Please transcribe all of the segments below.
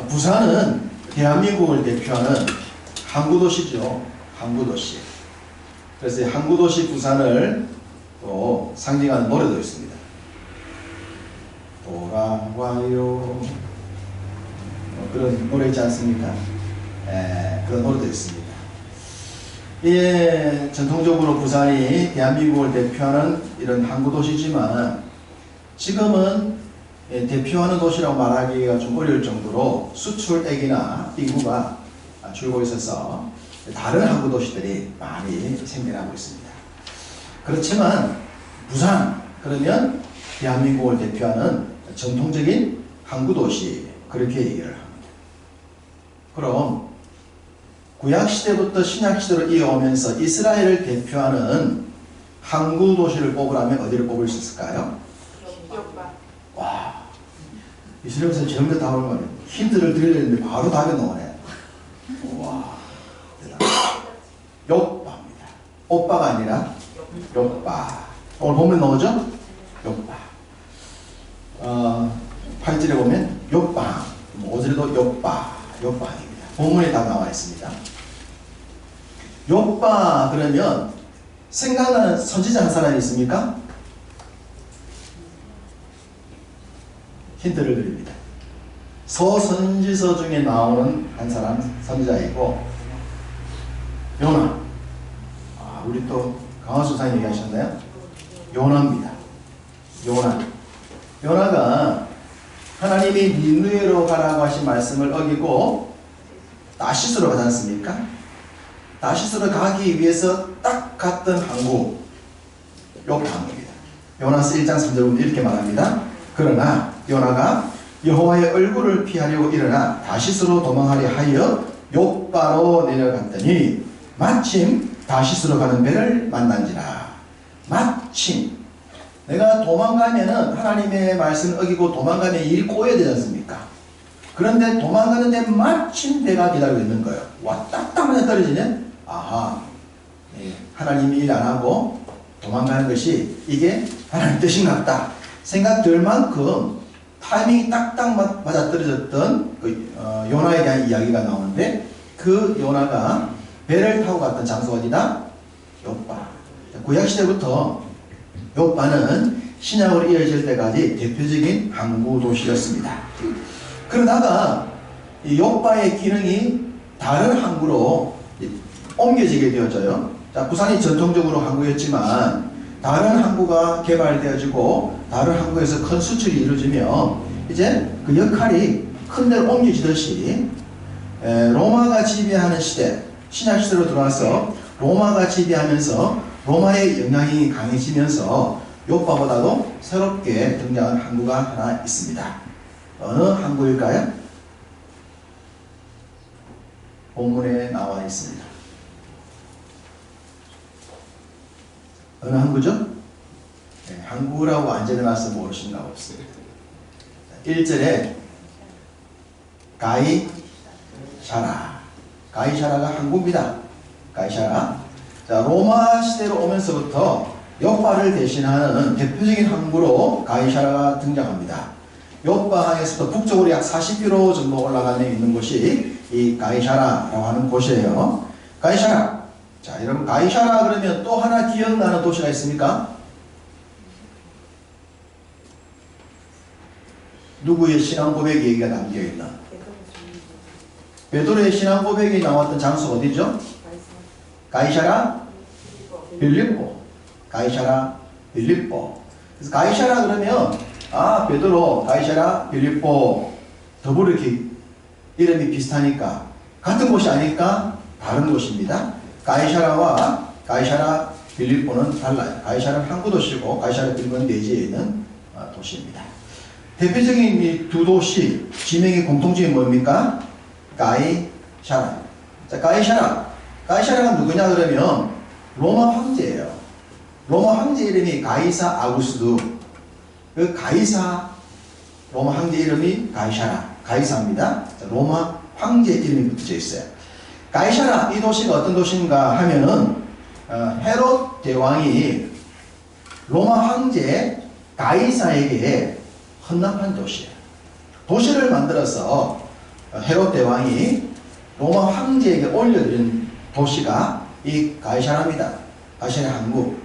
부산은 대한민국을 대표하는 항구도시죠. 항구도시. 그래서 이 항구도시 부산을 또 상징하는 노래도 있습니다. 돌아와요. 그런 노래 있지 않습니까? 그런 노래도 있습니다. 예, 전통적으로 부산이 대한민국을 대표하는 이런 항구도시지만 지금은 대표하는 도시라고 말하기가 좀 어려울 정도로 수출액이나 인구가 줄고 있어서 다른 항구도시들이 많이 생겨나고 있습니다. 그렇지만 부산 그러면 대한민국을 대표하는 전통적인 항구도시 그렇게 얘기를 합니다. 그럼 구약시대부터 신약시대로 이어오면서 이스라엘을 대표하는 항구도시를 뽑으라면 어디를 뽑을 수 있을까요? 와, 이스라엘에서 저런 거 다 오는 거네. 힌트를 드리려는데 바로 답이 나오네. 와, 대단하다. 욥바입니다. 오빠가 아니라 욥바. 오늘 보면 나오죠? 욥바. 8절에 보면 욥바, 5절에도 욥바입니다. 본문에 다 나와 있습니다. 욥바 그러면 생각나는 선지자 한 사람이 있습니까? 힌트를 드립니다. 서선지서 중에 나오는 한 사람 선지자이고 요나. 우리 또 강화수 사님 얘기하셨나요? 요나입니다. 요나가 하나님이 니느웨로 가라고 하신 말씀을 어기고 다시스로 가지 않습니까? 다시스로 가기 위해서 딱 갔던 항구 욥바입니다. 요나서 1장 3절 보면 이렇게 말합니다. 그러나 요나가 여호와의 얼굴을 피하려고 일어나 다시스로 도망하려 하여 욥바로 내려갔더니 마침 다시스로 가는 배를 만난지라. 마침 내가 도망가면은 하나님의 말씀을 어기고 도망가면 일이 꼬여야 되지 않습니까? 그런데 도망가는데 마침 배가 기다리고 있는 거예요. 와, 딱딱하게 떨어지네? 아하, 하나님이 일 안 하고 도망가는 것이 이게 하나님 뜻인가 보다 생각될 만큼 타이밍이 딱딱 맞아떨어졌던 요나에 대한 이야기가 나오는데 그 요나가 배를 타고 갔던 장소가 어디다? 욥바. 구약시대부터 욥바는 신약으로 이어질 때까지 대표적인 항구 도시였습니다. 그러다가 이 욥바의 기능이 다른 항구로 옮겨지게 되어져요. 자, 부산이 전통적으로 항구였지만 다른 항구가 개발되어지고 다른 항구에서 큰 수출이 이루어지며 이제 그 역할이 큰 데로 옮겨지듯이 로마가 지배하는 시대, 신약시대로 들어와서 로마가 지배하면서 로마의 영향이 강해지면서 욥바보다도 새롭게 등장한 항구가 하나 있습니다. 어느 항구일까요? 본문에 나와 있습니다. 어느 항구죠? 항구라고 안 적어놔서 모르신가 없습니다. 1절에 가이샤라가 항구입니다. 가이샤라. 자, 로마 시대로 오면서부터 욥바를 대신하는 대표적인 항구로 가이샤라가 등장합니다. 욥바항에서도 북쪽으로 약 40km 정도 올라가면 있는 곳이 이 가이샤라라고 하는 곳이에요. 가이샤라. 자, 여러분 가이샤라 그러면 또 하나 기억나는 도시가 있습니까? 누구의 신앙 고백 얘기가 담겨있나? 베드로의 신앙 고백이 나왔던 장소 어디죠? 가이샤라 빌립보. 가이샤라 빌립보. 그래서 가이샤라 그러면 베드로, 가이샤라, 빌립보 더불어 이렇게 이름이 비슷하니까 같은 곳이 아닐까? 다른 곳입니다. 가이샤라와 가이샤라 빌립보는 달라요. 가이샤라는 항구 도시고 가이샤라 빌립보는 내지에 있는 도시입니다. 대표적인 이 두 도시 지명의 공통점이 뭡니까? 가이샤라. 자, 가이샤라가 누구냐 그러면 로마 황제예요. 로마 황제 이름이 가이사 아구스두. 그 가이사 로마 황제 이름이 가이사입니다. 자, 로마 황제 이름이 붙여 있어요. 가이샤라 이 도시가 어떤 도시인가 하면은 헤롯 대왕이 로마 황제 가이사에게 헌납한 도시예요. 도시를 만들어서 헤롯 대왕이 로마 황제에게 올려드린 도시가 이 가이사라입니다. 가이사라 항구.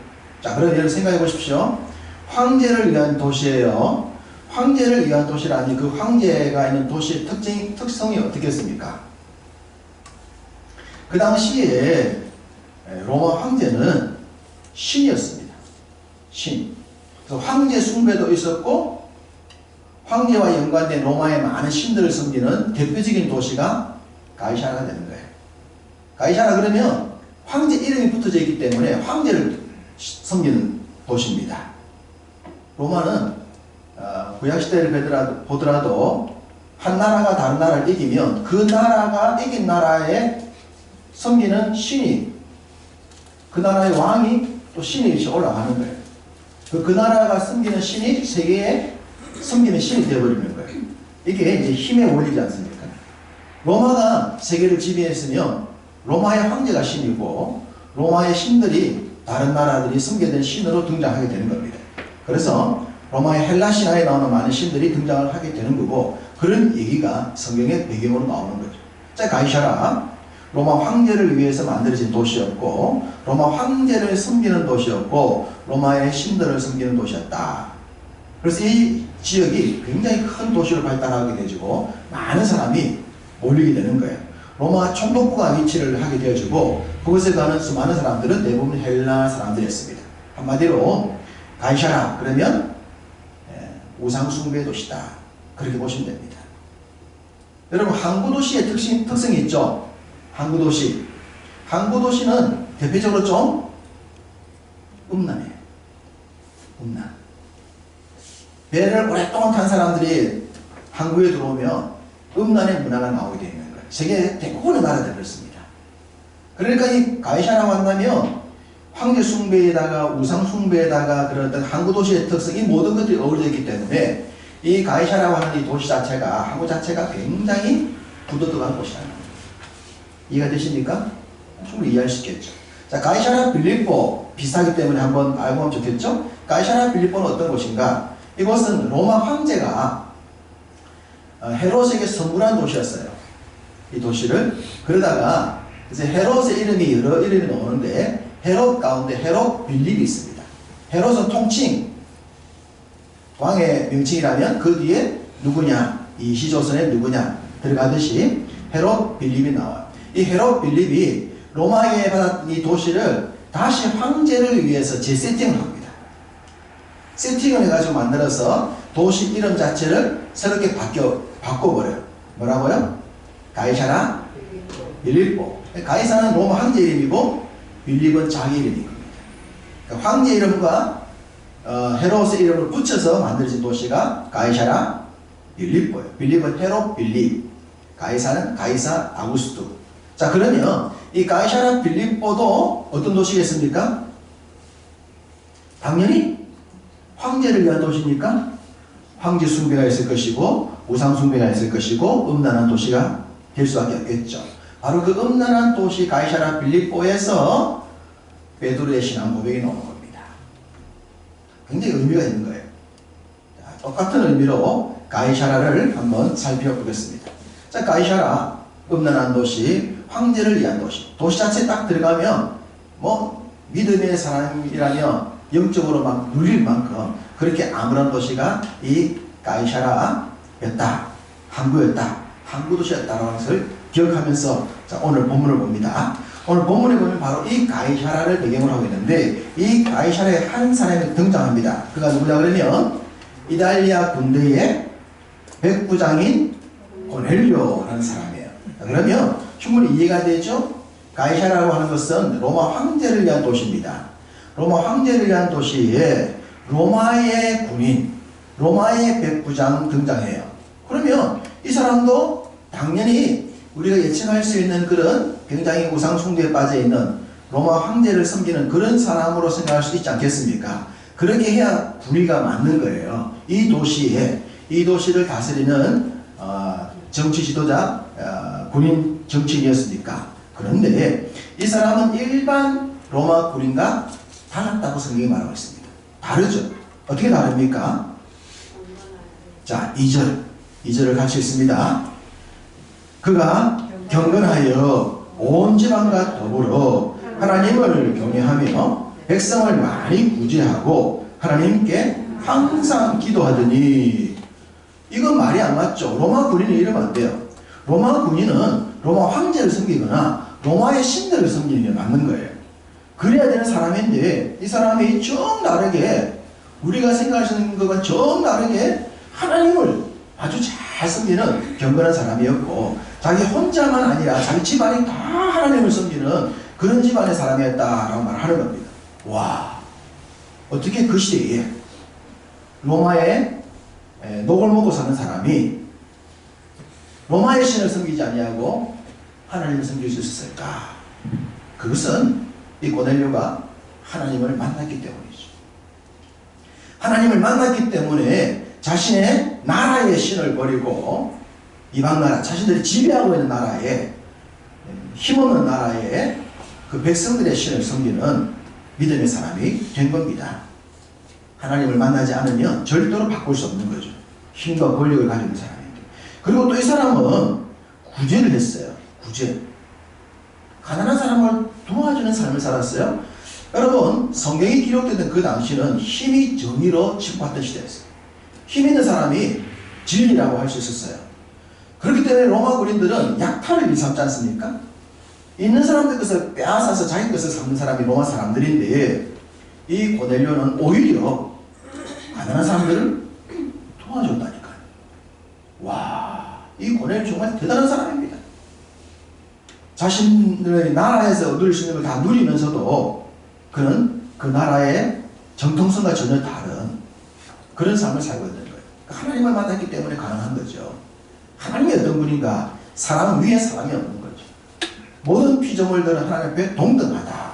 자, 그럼 여러분 생각해 보십시오. 황제를 위한 도시예요. 황제를 위한 도시라니 그 황제가 있는 도시의 특성이 어떻겠습니까? 그 당시에 로마 황제는 신이었습니다. 신. 그래서 황제 숭배도 있었고 황제와 연관된 로마의 많은 신들을 섬기는 대표적인 도시가 가이사라가 되는 거예요. 가이사라 그러면 황제 이름이 붙어져 있기 때문에 황제를 섬기는 도시입니다. 로마는 구약시대를 보더라도 한 나라가 다른 나라를 이기면 그 나라가 이긴 나라에 섬기는 신이, 그 나라의 왕이 또 신이 올라가는 거예요. 그 나라가 섬기는 신이 세계에 섬기는 신이 되어버리는 거예요. 이게 이제 힘의 원리지 않습니까? 로마가 세계를 지배했으면 로마의 황제가 신이고 로마의 신들이 다른 나라들이 섬기던 신으로 등장하게 되는 겁니다. 그래서 로마의 헬라 신화에 나오는 많은 신들이 등장을 하게 되는 거고 그런 얘기가 성경의 배경으로 나오는 거죠. 자, 가이사라 로마 황제를 위해서 만들어진 도시였고 로마 황제를 섬기는 도시였고 로마의 신들을 섬기는 도시였다. 그래서 이 지역이 굉장히 큰 도시로 발달하게 되고 많은 사람이 몰리게 되는 거예요. 로마 총독부가 위치를 하게 되어지고 그곳에 가는 수많은 사람들은 대부분 헬라 사람들이었습니다. 한마디로 가이사라 그러면 우상숭배의 도시다. 그렇게 보시면 됩니다. 여러분 항구도시의 특성이 있죠. 항구도시. 항구도시는 대표적으로 좀 음란해요. 음란. 배를 오랫동안 탄 사람들이 항구에 들어오면 음란의 문화가 나오게 되어 있는 거예요. 세계 대부분의 나라들이 그렇습니다. 그러니까 이 가이사라 만나면 황제 숭배에다가 우상 숭배에다가 그런 어떤 항구 도시의 특성 이 모든 것들이 어우러져 있기 때문에 이 가이사라고 하는 이 도시 자체가 항구 자체가 굉장히 부도덕한 곳이라는 겁니다. 이해가 되십니까? 충분히 이해할 수 있겠죠. 자, 가이사라 빌립보 비슷하기 때문에 한번 알고 하면 좋겠죠? 가이사라 빌립보는 어떤 곳인가? 이곳은 로마 황제가 헤롯에게 선물한 도시였어요. 이 도시를. 그러다가 이제 헤롯의 이름이 여러 이름이 나오는데 헤롯 가운데 헤롯 빌립이 있습니다. 헤롯은 통칭 왕의 명칭이라면 그 뒤에 누구냐 이 시조선에 누구냐 들어가듯이 헤롯 빌립이 나와요. 이 헤롯 빌립이 로마에 받은 이 도시를 다시 황제를 위해서 재세팅을 합니다. 세팅을 해가지고 만들어서 도시 이름 자체를 새롭게 바꿔버려요. 뭐라고요? 가이사라 빌립보. 가이사라는 로마 황제 이름이고 빌립은 자기 이름인 겁니다. 그러니까 황제 이름과 헤롯의 이름을 붙여서 만들어진 도시가 가이사라 빌립보예요. 빌립은 헤롯 빌립, 가이사는 가이사 아구스투. 자, 그러면 이 가이사라 빌립보도 어떤 도시겠습니까? 당연히 황제를 위한 도시니까 황제 숭배가 있을 것이고 우상 숭배가 있을 것이고 음란한 도시가 될 수밖에 없겠죠. 바로 그 음란한 도시 가이사라 빌립보에서 베드로의 신앙 고백이 나오는 겁니다. 굉장히 의미가 있는 거예요. 자, 똑같은 의미로 가이사라를 한번 살펴보겠습니다. 자, 가이사라 음란한 도시, 황제를 위한 도시. 도시 자체에 딱 들어가면 뭐 믿음의 사람이라면 영적으로 막 눌릴 만큼 그렇게 암울한 도시가 이 가이사라였다. 항구였다. 항구 도시였다라는 것을 기억하면서 자, 오늘 본문을 봅니다. 오늘 본문에 보면 바로 이 가이사라를 배경으로 하고 있는데 이 가이사라에 한 사람이 등장합니다. 그가 누구냐 그러면 이탈리아 군대의 백부장인 고넬료라는 사람이에요. 그러면 충분히 이해가 되죠? 가이사라라고 하는 것은 로마 황제를 위한 도시입니다. 로마 황제를 위한 도시에 로마의 군인, 로마의 백부장 등장해요. 그러면 이 사람도 당연히 우리가 예측할 수 있는 그런 굉장히 우상 숭배에 빠져있는 로마 황제를 섬기는 그런 사람으로 생각할 수 있지 않겠습니까? 그렇게 해야 분위기가 맞는 거예요. 이 도시에, 이 도시를 다스리는 정치 지도자, 군인 정치인이었으니까. 그런데 이 사람은 일반 로마 군인과 달랐다고 성경이 말하고 있습니다. 다르죠? 어떻게 다릅니까? 자, 2절을 같이 읽습니다. 그가 경건하여 온 지방과 더불어 하나님을 경외하며 백성을 많이 구제하고 하나님께 항상 기도하더니. 이건 말이 안 맞죠. 로마 군인은 이러면 안 돼요. 로마 군인은 로마 황제를 섬기거나 로마의 신들을 섬기는 게 맞는 거예요. 그래야 되는 사람인데 이 사람이 정 다르게, 우리가 생각하시는 것과 정 다르게 하나님을 아주 잘 섬기는 경건한 사람이었고, 자기 혼자만 아니라 자기 집안이 다 하나님을 섬기는 그런 집안의 사람이었다라고 말하는 겁니다. 와, 어떻게 그 시대에 로마의 녹을 먹고 사는 사람이 로마의 신을 섬기지 아니하고 하나님을 섬길 수 있었을까? 그것은 이 고넬료가 하나님을 만났기 때문이죠. 하나님을 만났기 때문에 자신의 나라의 신을 버리고 이방 나라, 자신들이 지배하고 있는 나라에, 힘없는 나라에 그 백성들의 신을 섬기는 믿음의 사람이 된 겁니다. 하나님을 만나지 않으면 절대로 바꿀 수 없는 거죠. 힘과 권력을 가지고 있는 사람인데. 그리고 또 이 사람은 구제를 했어요. 구제. 가난한 사람을 도와주는 삶을 살았어요. 여러분, 성경이 기록되던 그 당시는 힘이 정의로 짚어왔던 시대였어요. 힘 있는 사람이 진리라고 할 수 있었어요. 그렇기 때문에 로마 군인들은 약탈을 일삼지 않습니까? 있는 사람들 것을 빼앗아서 자기 것을 삼는 사람이 로마 사람들인데, 이 고넬료는 오히려 가난한 사람들을 도와줬다니까요. 와, 이 고넬료 정말 대단한 사람입니다. 자신의 나라에서 누릴 수 있는 걸 다 누리면서도 그는 그 나라의 정통성과 전혀 다른 그런 삶을 살고 있는 거예요. 하나님을 만났기 때문에 가능한 거죠. 하나님이 어떤 분인가? 사람 위에 사람이 없는 거죠. 모든 피조물들은 하나님 앞에 동등하다.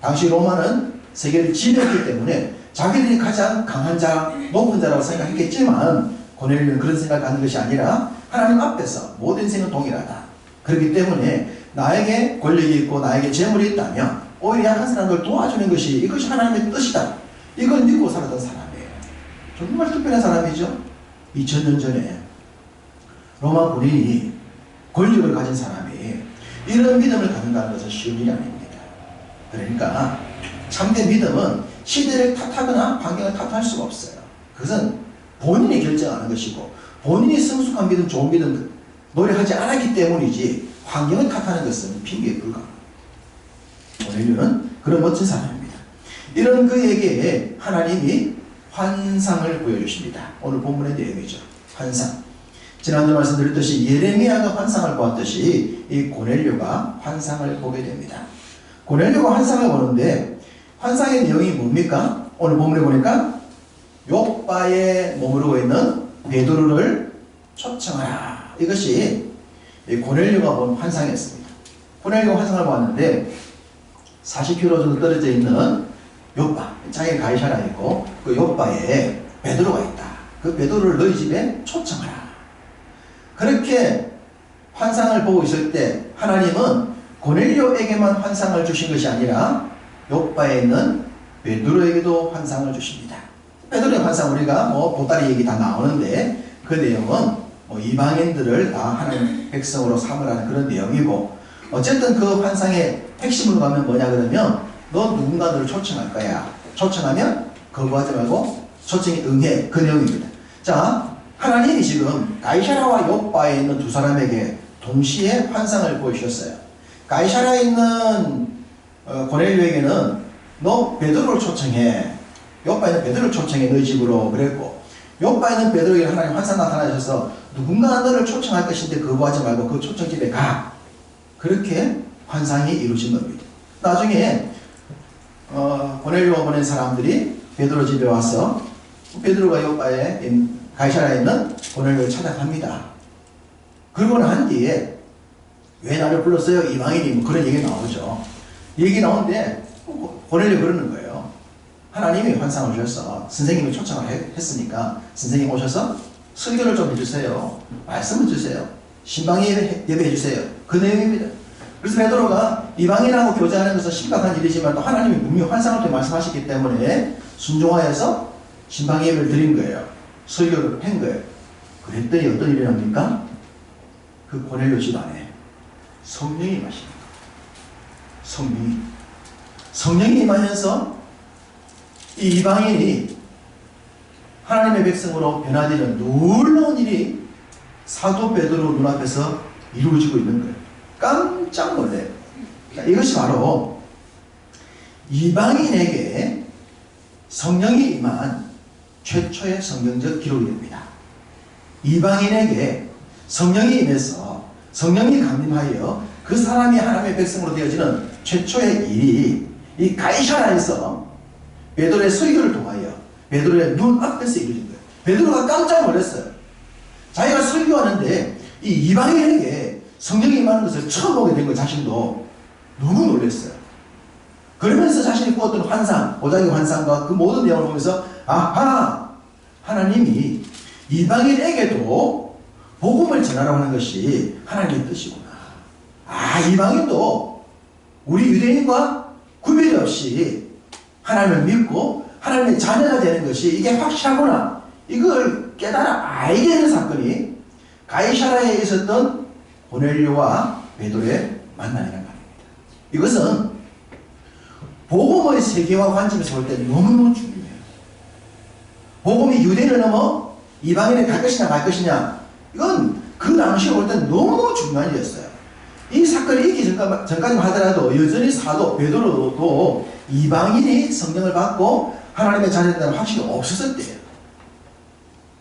당시 로마는 세계를 지배했기 때문에 자기들이 가장 강한 자, 높은 자라고 생각했겠지만, 고넬료는 그런 생각을 갖는 것이 아니라 하나님 앞에서 모든 인생은 동일하다. 그렇기 때문에 나에게 권력이 있고 나에게 재물이 있다면 오히려 약한 사람들 도와주는 것이, 이것이 하나님의 뜻이다. 이걸 믿고 살았던 사람이에요. 정말 특별한 사람이죠. 2000년 전에 로마 군인이, 권력을 가진 사람이 이런 믿음을 갖는다는 것은 쉬운 일이 아닙니다. 그러니까 참된 믿음은 시대를 탓하거나 환경을 탓할 수가 없어요. 그것은 본인이 결정하는 것이고, 본인이 성숙한 믿음, 좋은 믿음 노력하지 않았기 때문이지, 환경을 탓하는 것은 핑계에 불과합니다. 고넬료는 그런 멋진 사람입니다. 이런 그에게 하나님이 환상을 보여주십니다. 오늘 본문의 내용이죠. 환상. 지난주 말씀드렸듯이 예레미야가 환상을 보았듯이 이 고넬료가 환상을 보게 됩니다. 고넬료가 환상을 보는데 환상의 내용이 뭡니까? 오늘 본문에 보니까 욥바에 머무르고 있는 베드로를 초청하라. 이것이 고넬료가 본 환상이었습니다. 고넬료가 환상을 보았는데 40km 정도 떨어져 있는 욥바, 자기가 가이사라 있고 그 욥바에 베드로가 있다. 그 베드로를 너희 집에 초청하라. 그렇게 환상을 보고 있을 때 하나님은 고넬료에게만 환상을 주신 것이 아니라 욥바에 있는 베드로에게도 환상을 주십니다. 베드로의 환상, 우리가 보따리 얘기 다 나오는데 그 내용은 이방인들을 다 하나님 백성으로 삼으라는 그런 내용이고, 어쨌든 그 환상의 핵심으로 가면 뭐냐 그러면, 너 누군가 너를 초청할 거야. 초청하면 거부하지 말고 초청에 응해. 그 내용입니다. 자, 하나님이 지금 가이사라와 욥바에 있는 두 사람에게 동시에 환상을 보여주셨어요. 가이사라에 있는 고넬료에게는 너 베드로를 초청해. 욥바에 있는 베드로를 초청해 너희 집으로 그랬고, 욥바에 있는 베드로에게 하나님 환상 나타나셔서 누군가 너를 초청할 것인데 거부하지 말고 그 초청집에 가. 그렇게 환상이 이루어진 겁니다. 나중에 고넬료가 보낸 사람들이 베드로 집에 와서 베드로가 욥바에 가이사라에 있는 고넬료를 찾아갑니다. 그러고 난 뒤에 왜 나를 불렀어요? 이방인이 뭐 그런 얘기 나오죠. 얘기 나오는데 고넬료 그러는 거예요. 하나님이 환상을 주셔서 선생님이 초청을 했으니까 선생님 오셔서 설교를 좀 해주세요. 말씀을 주세요. 신방 예배해 주세요. 그 내용입니다. 그래서 베드로가 이방인하고 교제하는 것은 심각한 일이지만 또 하나님이 분명히 환상을 통해 말씀하셨기 때문에 순종하여서 신방 예배를 드린 거예요. 설교를 한 거예요. 그랬더니 어떤 일이 납니까? 그 고넬료 집안에 성령이 임하시는 거예요. 성령이 임하면서 이 이방인이 하나님의 백성으로 변화되는 놀라운 일이 사도 베드로 눈앞에서 이루어지고 있는 거예요. 깜짝 놀래요. 이것이 바로 이방인에게 성령이 임한 최초의 성경적 기록이 됩니다. 이방인에게 성령이 임해서 성령이 강림하여 그 사람이 하나님의 백성으로 되어지는 최초의 일이 이 가이사라에서 베드로의 설교를 통하여 베드로의 눈앞에서 이루어진 거예요. 베드로가 깜짝 놀랐어요. 자기가 설교하는데 이 이방인에게 성령이 임하는 것을 처음 보게 된 거 자신도 너무 놀랐어요. 그러면서 자신이 꾸었던 환상, 보자기 환상과 그 모든 내용을 보면서 아하! 하나님이 이방인에게도 복음을 전하라고 하는 것이 하나님의 뜻이구나. 아, 이방인도 우리 유대인과 구별이 없이 하나님을 믿고 하나님의 자녀가 되는 것이 이게 확실하구나. 이걸 깨달아 알게 되는 사건이 가이사라에 있었던 고넬료와 베드로의 만남이라는 말입니다. 이것은 복음의 세계와 관점에서 볼 때 너무너무 중요해요. 복음이 유대인을 넘어 이방인에 갈 것이냐 말 것이냐, 이건 그 당시에 볼 때 너무 중요한 일이었어요. 이 사건이 있기 전까지만 하더라도 여전히 사도 베드로도 이방인이 성령을 받고 하나님의 자녀라는 확신이 없었을 때예요.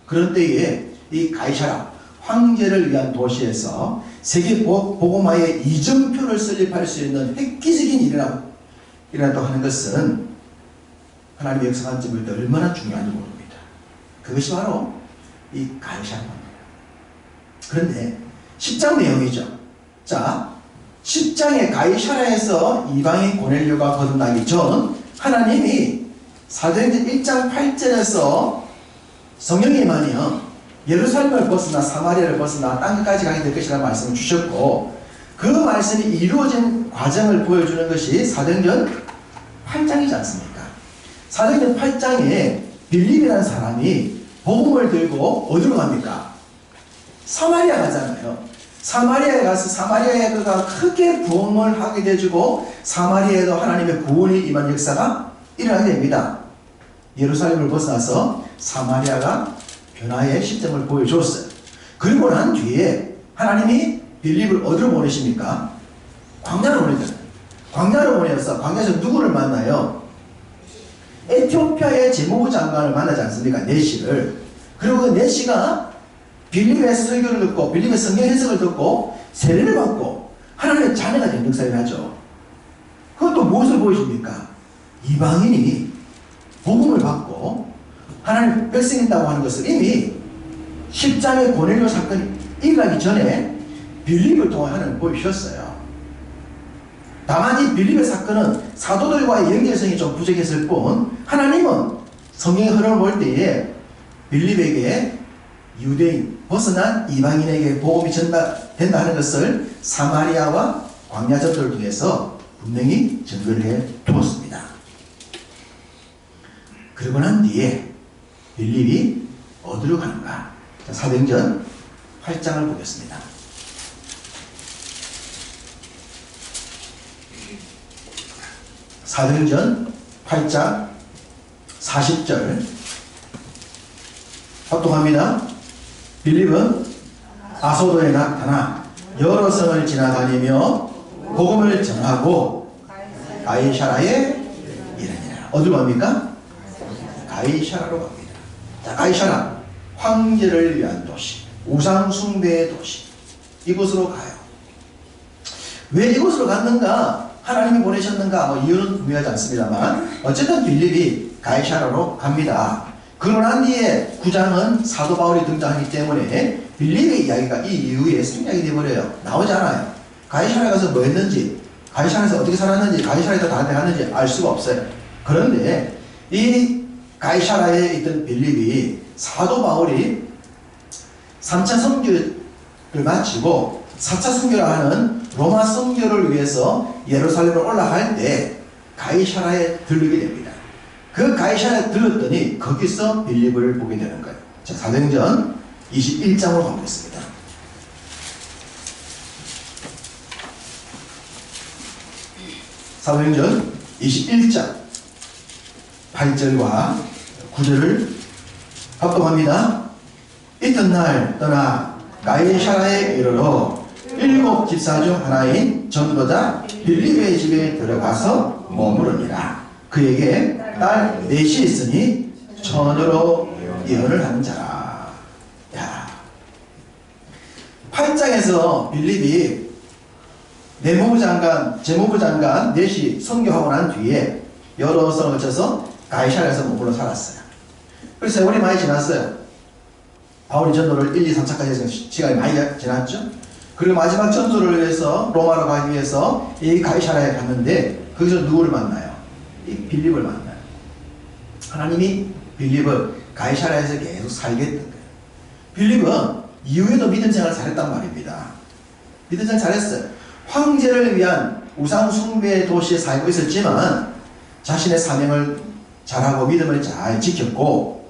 그런 때에 이 가이사라 황제를 위한 도시에서 세계 복음화의 이정표를 설립할 수 있는 획기적인 일이라고 하는 것은 하나님의 역사 관점을 볼 때 얼마나 중요한지 모릅니다. 그것이 바로 이 가이사라입니다. 그런데 10장 내용이죠. 자, 10장의 가이사라에서 이방인 고넬료가 거듭나기 전 하나님이 사도행전 1장 8절에서 성령이 임하며 예루살렘을 벗어나 사마리아를 벗어나 땅끝까지 가게 될 것이라는 말씀을 주셨고, 그 말씀이 이루어진 과정을 보여주는 것이 사도행전 8장이지 않습니까? 사도행전 8장에 빌립이라는 사람이 복음을 들고 어디로 갑니까? 사마리아 가잖아요. 사마리아에 가서 사마리아에 그가 크게 부흥을 하게 되주고 사마리아에도 하나님의 구원이 임한 역사가 일어나게 됩니다. 예루살렘을 벗어나서 사마리아가 변화의 시점을 보여줬어요. 그리고 난 뒤에 하나님이 빌립을 어디로 보내십니까? 광야로 보내잖아요. 광야로 보내서 광야에서 누구를 만나요? 에티오피아의 재무부 장관을 만나지 않습니까? 네시를. 그리고 그 네시가 빌립의 설교를 듣고 빌립의 성경 해석을 듣고 세례를 받고 하나님의 자녀가 된 역사를 하죠. 그것도 무엇을 보여줍니까? 이방인이 복음을 받고 하나님 백성인다고 하는 것을 이미 10장의 고넬료 사건이 일어나기 전에 빌립을 통해 하나님 보여주셨어요. 다만 이 빌립의 사건은 사도들과의 연결성이 좀 부족했을 뿐, 하나님은 성경의 흐름을 볼 때에 빌립에게 유대인, 벗어난 이방인에게 복음이 전달된다 하는 것을 사마리아와 광야 전도를 통해서 분명히 증거를 해 두었습니다. 그러고 난 뒤에 빌립이 어디로 가는가? 사도행전 8장을 보겠습니다. 사도행전 8장 40절 합독합니다. 빌립은 아소도에 나타나 여러 성을 지나다니며 복음을 전하고 가이사라에 이르니라. 어디로 갑니까? 가이사라로 갑니다. 자, 가이사라, 황제를 위한 도시, 우상 숭배의 도시, 이곳으로 가요. 왜 이곳으로 갔는가? 하나님이 보내셨는가? 이유는 분명하지 않습니다만 어쨌든 빌립이 가이사라로 갑니다. 그러고 난 뒤에 9장은 사도 바울이 등장하기 때문에 빌립의 이야기가 이 이후에 생략이 되어버려요. 나오지 않아요. 가이사라에 가서 뭐 했는지, 가이사라에서 어떻게 살았는지, 가이사라에서 다른 데 갔는지 알 수가 없어요. 그런데 이 가이사라에 있던 빌립이 사도 바울이 3차 선교를 마치고 4차 선교를 하는 로마 선교를 위해서 예루살렘으로 올라갈 때 가이사라에 들르게 됩니다. 그 가이사라에 들렀더니 거기서 빌립을 보게 되는 거예요. 자, 사도행전 21장으로 가보겠습니다. 사도행전 21장 8절과 9절을 합독합니다. 이튿날 떠나 가이사라에 이르러 7 집사 중 하나인 전도자 빌립의 집에 들어가서 머무르니라. 그에게 딸 넷이 있으니 처녀로 예언을 하는 자라. 야, 8장에서 빌립이 재무부 장관 넷이 선교하고 난 뒤에 여러 선을 거쳐서 가이사라에서 머물러 살았어요. 그래서 세월이 많이 지났어요. 바울이 전도를 1, 2, 3차까지 해서 시간이 많이 지났죠. 그리고 마지막 전도를 위해서 로마로 가기 위해서 이 가이사라에 갔는데 거기서 누구를 만나요? 이 빌립을 만나요. 하나님이 빌립을 가이사라에서 계속 살게 했던 거예요. 빌립은 이후에도 믿음 생활을 잘했단 말입니다. 믿음 생활 잘했어요. 황제를 위한 우상 숭배의 도시에 살고 있었지만 자신의 사명을 잘하고 믿음을 잘 지켰고,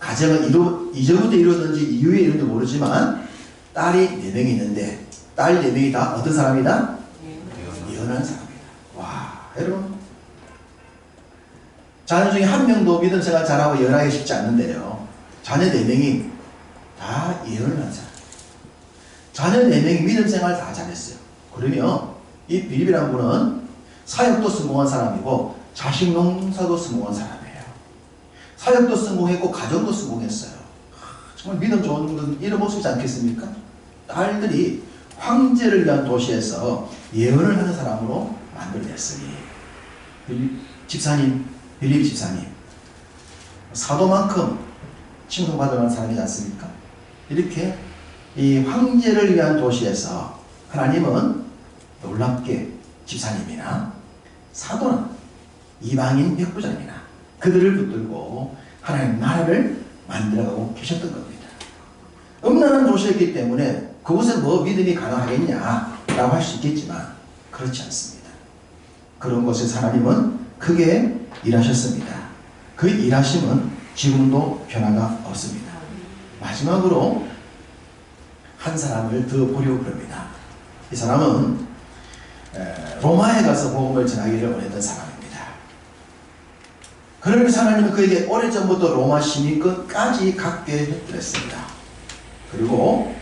가정은 이전부터 이루어졌는지 이후에 이루어졌는지 모르지만 딸이 4명이 있는데 딸 4명이 다 어떤 사람이다? 예언하는 사람이다. 와, 여러분, 자녀 중에 한 명도 믿음 생활 잘하고 예언하기 쉽지 않는데요, 자녀 4명이 다 예언을 하는 사람. 자녀 4명이 믿음 생활 다 잘했어요. 그러면 이 빌립이라는 분은 사역도 성공한 사람이고 자식 농사도 성공한 사람이에요. 사역도 성공했고 가정도 성공했어요. 정말 믿음 좋은 분은 이런 모습이지 않겠습니까? 딸들이 황제를 위한 도시에서 예언을 하는 사람으로 만들어냈으니, 빌립 집사님 사도만큼 칭송받을 만한 사람이지 않습니까? 이렇게 이 황제를 위한 도시에서 하나님은 놀랍게 집사님이나 사도나 이방인 백부장이나 그들을 붙들고 하나님 나라를 만들어가고 계셨던 겁니다. 음란한 도시였기 때문에 그곳에 뭐 믿음이 가능하겠냐라고 할 수 있겠지만 그렇지 않습니다. 그런 곳에서 하나님은 크게 일하셨습니다. 그 일하심은 지금도 변화가 없습니다. 마지막으로 한 사람을 더 보려고 그럽니다. 이 사람은 로마에 가서 복음을 전하기를 원했던 사람입니다. 그러면서 하나님은 그에게 오래전부터 로마 시민권까지 갖게 했습니다. 그리고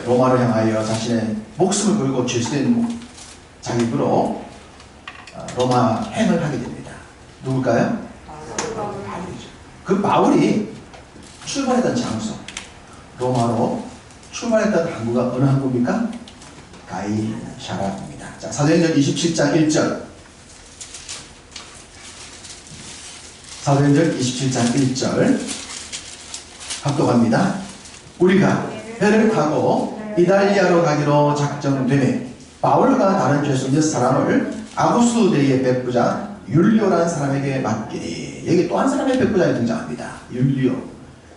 로마를 향하여 자신의 목숨을 걸고 죄수된 자격으로 로마 행을 하게 됩니다. 누굴까요? 바울이죠. 그 바울이 출발했던 장소, 로마로 출발했던 항구가 어느 항구입니까? 가이사라입니다. 자, 사도행전 27장 1절. 사도행전 27장 1절 합독합니다. 우리가 배를 타고 이달리아로 가기로 작정되매 바울과 다른 죄수 6사람을 아구스 대의 백부장 율리오라는 사람에게 맡기니. 여기 또 한 사람의 백부장이 등장합니다. 율리오.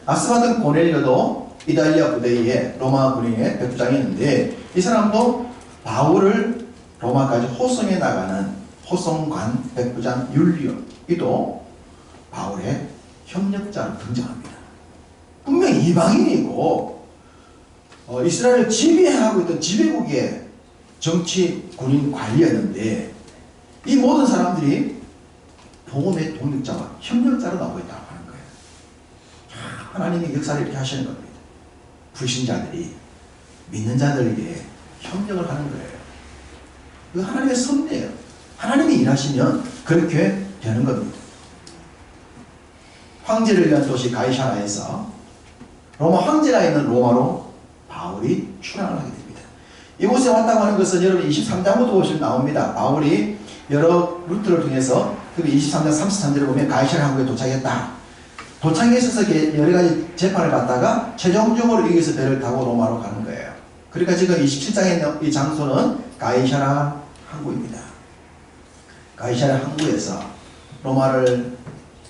아스바든 고넬료도 이달리아 부대의 로마 군인의 백부장이 있는데, 이 사람도 바울을 로마까지 호송해 나가는 호송관 백부장 율리오, 이도 바울의 협력자로 등장합니다. 분명히 이방인이고 이스라엘을 지배하고 있던 지배국의 정치 군인 관리였는데, 이 모든 사람들이 복음의 동력자와 협력자로 나오고 있다고 하는 거예요. 하나님의 역사를 이렇게 하시는 겁니다. 불신자들이 믿는 자들에게 협력을 하는 거예요. 그 하나님의 섭리예요. 하나님이 일하시면 그렇게 되는 겁니다. 황제를 위한 도시 가이사라에서 로마 황제가 있는 로마로 바울이 출항을 하게 됩니다. 이곳에 왔다고 하는 것은 여러분 23장부터 보시면 나옵니다. 바울이 여러 루트를 통해서, 그리고 23장 33절을 보면 가이사라 항구에 도착했다. 도착에 있어서 여러 가지 재판을 받다가 최종적으로 여기서 배를 타고 로마로 가는 거예요. 그러니까 지금 27장에 있는 이 장소는 가이사라 항구입니다. 가이사라 항구에서 로마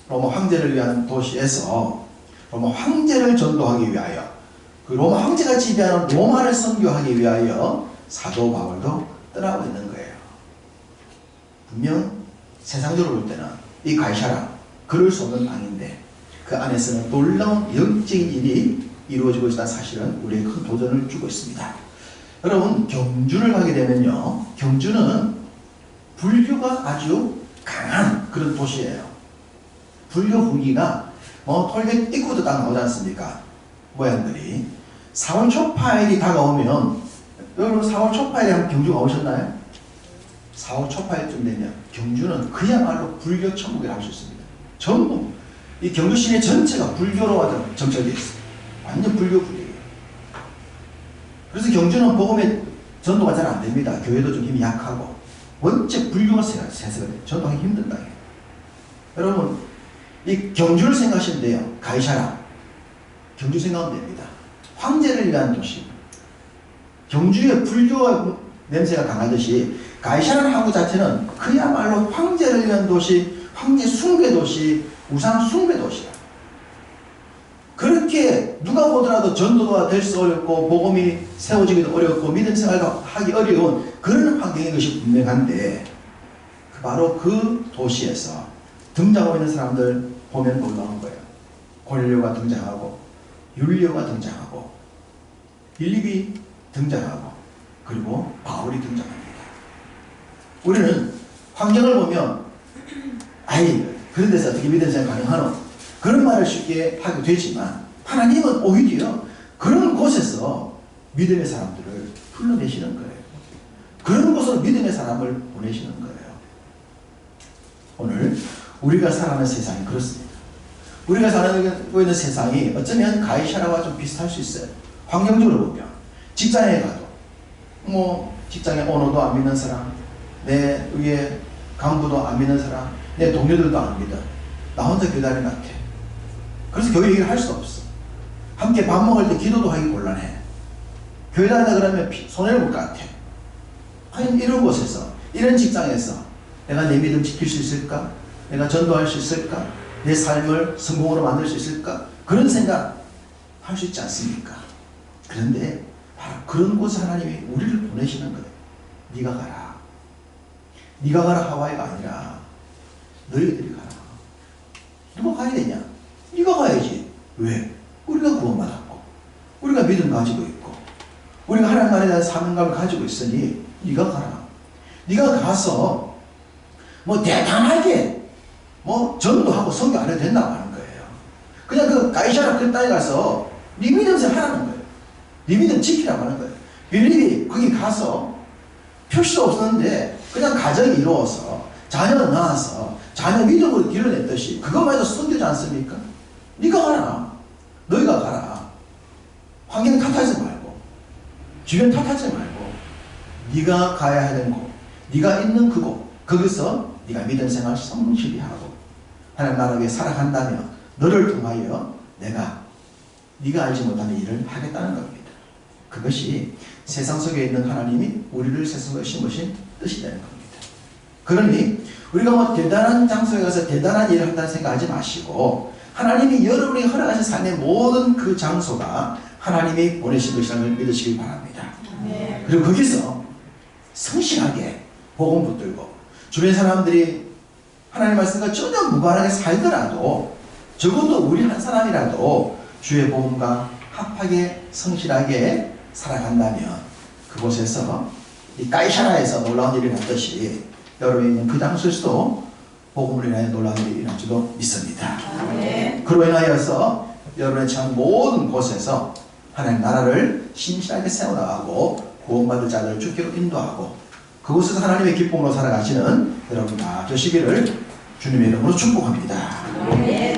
황제를 위한 도시에서 로마 황제를 전도하기 위하여, 그 로마 황제가 지배하는 로마를 선교하기 위하여 사도 바울도 떠나고 있는 거예요. 분명 세상적으로 볼 때는 이 가이사라 그럴 수 없는 땅인데 그 안에서는 놀라운 영적인 일이 이루어지고 있다는 사실은 우리에게 큰 도전을 주고 있습니다. 여러분, 경주를 가게 되면요, 경주는 불교가 아주 강한 그런 도시예요. 불교 후기가 톨게이트 입구도 딱 나오지 않습니까? 모양들이. 4월 초파일이 다가오면, 여러분 4월 초파일에 한번 경주가 오셨나요? 4월 초파일쯤 되면 경주는 그야말로 불교 천국이라고 할 수 있습니다. 전부 이 경주 시내 전체가 불교로 정착되어 있어요. 완전 불교 분위기예요. 그래서 경주는 복음의 전도가 잘 안 됩니다. 교회도 좀 힘이 약하고 원체 불교가 세세가 돼요. 전도하기 힘든다. 여러분 이 경주를 생각하시면 돼요. 가이샤라 경주 생각하면 됩니다. 황제를 위한 도시. 경주의 불교 냄새가 강하듯이 가이샤라는 항구 자체는 그야말로 황제를 위한 도시, 황제 숭배 도시, 우상 숭배 도시야. 그렇게 누가 보더라도 전도가 될 수 어렵고 복음이 세워지기도 어렵고 믿음 생활도 하기 어려운 그런 환경인 것이 분명한데 바로 그 도시에서 등장하고 있는 사람들 보면 놀라운 거예요. 고넬료가 등장하고 율리오가 등장하고 빌립이 등장하고 그리고 바울이 등장합니다. 우리는 환경을 보면 아이 그런 데서 어떻게 믿음 생활 가능하노? 그런 말을 쉽게 하게 되지만 하나님은 오히려 그런 곳에서 믿음의 사람들을 불러내시는 거예요. 그런 곳으로 믿음의 사람을 보내시는 거예요. 오늘 우리가 살아가는 세상이 그렇습니다. 우리가 살아가고 있는 세상이 어쩌면 가이샤라와 좀 비슷할 수 있어요. 환경적으로 보면 직장에 가도 직장에 오너도 안 믿는 사람, 내 위에 간부도 안 믿는 사람, 내 동료들도 안 믿어. 나 혼자 교단에 같아. 그래서 교회 얘기를 할 수 없어. 함께 밥 먹을 때 기도도 하기 곤란해. 교회 다니다 그러면 손해를 볼 것 같아. 아니 이런 곳에서 이런 직장에서 내가 내 믿음 지킬 수 있을까? 내가 전도할 수 있을까? 내 삶을 성공으로 만들 수 있을까? 그런 생각 할 수 있지 않습니까? 그런데 바로 그런 곳에 하나님이 우리를 보내시는 거예요. 네가 가라. 네가 가라 하와이가 아니라 너희들이 가라. 누가 가야 되냐? 네가 가야지. 왜? 우리가 구원받았고 우리가 믿음 가지고 있고 우리가 하나님 나라에 대한 사명감을 가지고 있으니 네가 가라. 네가 가서 대단하게 전도하고 선교 안 해도 된다고 하는 거예요. 그냥 그 가이샤라 그 땅에 가서 네 믿음을 하라는 거예요. 네 믿음 지키라고 하는 거예요. 빌립이 거기 가서 표시도 없었는데 그냥 가정이 이루어서 자녀가 낳아서 자녀 믿음으로 길러냈듯이 그것만 해도 선교지 않습니까? 네가 가라. 너희가 가라. 환경 탓하지 말고 주변 탓하지 말고 네가 가야 하는 곳, 네가 있는 그곳, 거기서 네가 믿음 생활 성실히 하고 하나님 나라 위해 살아간다면 너를 통하여 내가 네가 알지 못하는 일을 하겠다는 겁니다. 그것이 세상 속에 있는 하나님이 우리를 세상 속에 심으신 뜻이 되는 겁니다. 그러니 우리가 대단한 장소에 가서 대단한 일을 한다는 생각하지 마시고 하나님이 여러분이 허락하신 삶의 모든 그 장소가 하나님이 보내신 것이라는 걸 믿으시기 바랍니다. 네. 그리고 거기서 성실하게 복음 붙들고 주변 사람들이 하나님 말씀과 전혀 무관하게 살더라도 적어도 우리 한 사람이라도 주의 복음과 합하게 성실하게 살아간다면 그곳에서 이 가이샤라에서 놀라운 일이 났듯이 여러분이 있는 그 장소에서도 복음을 인하여 놀라운 일이 일어날 줄로 믿습니다. 네. 그로 인하여서 여러분의 참 모든 곳에서 하나님 나라를 신실하게 세워나가고 구원받을 자들을 주께로 인도하고 그곳에서 하나님의 기쁨으로 살아가시는 여러분 다 되시기를 주님의 이름으로 축복합니다. 네.